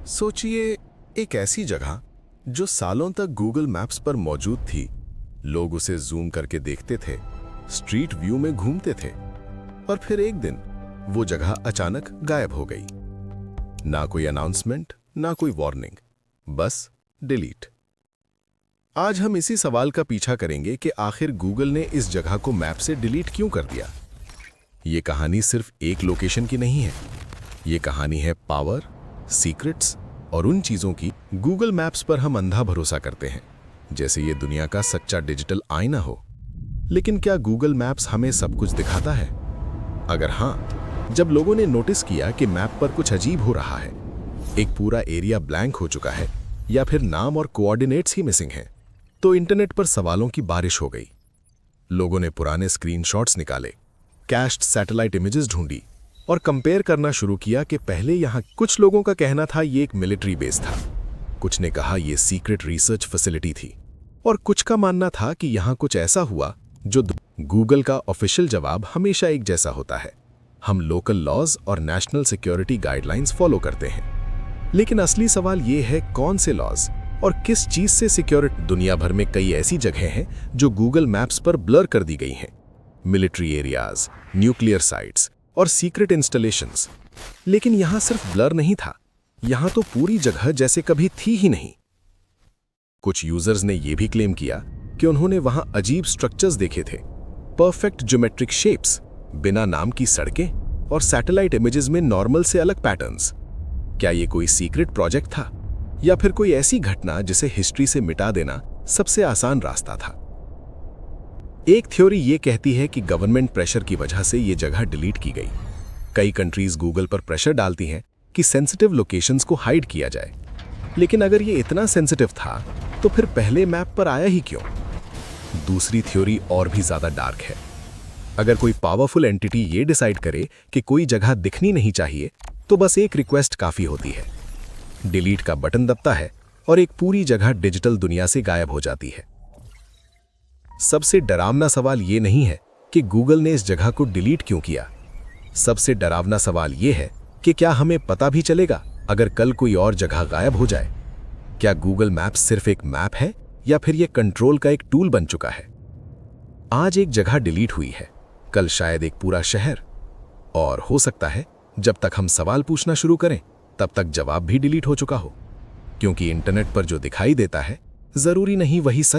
सोचिए, एक ऐसी जगह जो सालों तक गूगल मैप्स पर मौजूद थी। लोग उसे जूम करके देखते थे, स्ट्रीट व्यू में घूमते थे, और फिर एक दिन वो जगह अचानक गायब हो गई। ना कोई अनाउंसमेंट, ना कोई वार्निंग, बस डिलीट। आज हम इसी सवाल का पीछा करेंगे कि आखिर गूगल ने इस जगह को मैप से डिलीट क्यों कर दिया। ये कहानी सिर्फ एक लोकेशन की नहीं है। ये कहानी है पावर, सीक्रेट्स और उन चीजों की गूगल मैप्स पर हम अंधा भरोसा करते हैं, जैसे ये दुनिया का सच्चा डिजिटल आईना हो। लेकिन क्या गूगल मैप्स हमें सब कुछ दिखाता है? अगर हाँ, जब लोगों ने नोटिस किया कि मैप पर कुछ अजीब हो रहा है, एक पूरा एरिया ब्लैंक हो चुका है या फिर नाम और कोऑर्डिनेट्स ही मिसिंग हैं, तो इंटरनेट पर सवालों की बारिश हो गई। लोगों ने पुराने स्क्रीनशॉट्स निकाले, कैश्ड सैटेलाइट इमेजेस ढूंढी और कंपेयर करना शुरू किया कि पहले यहाँ कुछ लोगों का कहना था ये एक मिलिट्री बेस था, कुछ ने कहा ये सीक्रेट रिसर्च फैसिलिटी थी, और कुछ का मानना था कि यहाँ कुछ ऐसा हुआ जो गूगल का ऑफिशियल जवाब हमेशा एक जैसा होता है। हम लोकल लॉज और नेशनल सिक्योरिटी गाइडलाइंस फॉलो करते हैं। लेकिन असली सवाल ये है, कौन से लॉज और किस चीज से सिक्योरिटी? दुनिया भर में कई ऐसी जगहें हैं जो गूगल मैप्स पर ब्लर कर दी गई हैं, मिलिट्री एरियाज, न्यूक्लियर साइट्स और सीक्रेट इंस्टॉलेशंस। लेकिन यहां सिर्फ ब्लर नहीं था, यहां तो पूरी जगह जैसे कभी थी ही नहीं। कुछ यूजर्स ने यह भी क्लेम किया कि उन्होंने वहां अजीब स्ट्रक्चर्स देखे थे, परफेक्ट ज्योमेट्रिक शेप्स, बिना नाम की सड़कें और सैटेलाइट इमेजेस में नॉर्मल से अलग पैटर्न्स। क्या यह कोई सीक्रेट प्रोजेक्ट था या फिर कोई ऐसी घटना जिसे हिस्ट्री से मिटा देना सबसे आसान रास्ता था? एक थ्योरी ये कहती है कि गवर्नमेंट प्रेशर की वजह से ये जगह डिलीट की गई। कई कंट्रीज गूगल पर प्रेशर डालती हैं कि सेंसिटिव लोकेशंस को हाइड किया जाए। लेकिन अगर ये इतना सेंसिटिव था तो फिर पहले मैप पर आया ही क्यों? दूसरी थ्योरी और भी ज्यादा डार्क है। अगर कोई पावरफुल एंटिटी ये डिसाइड करे कि कोई जगह दिखनी नहीं चाहिए, तो बस एक रिक्वेस्ट काफी होती है। डिलीट का बटन दबता है और एक पूरी जगह डिजिटल दुनिया से गायब हो जाती है। सबसे डरावना सवाल ये नहीं है कि गूगल ने इस जगह को डिलीट क्यों किया। सबसे डरावना सवाल ये है कि क्या हमें पता भी चलेगा अगर कल कोई और जगह गायब हो जाए? क्या गूगल मैप्स सिर्फ एक मैप है या फिर यह कंट्रोल का एक टूल बन चुका है? आज एक जगह डिलीट हुई है, कल शायद एक पूरा शहर। और हो सकता है जब तक हम सवाल पूछना शुरू करें तब तक जवाब भी डिलीट हो चुका हो। क्योंकि इंटरनेट पर जो दिखाई देता है जरूरी नहीं वही सच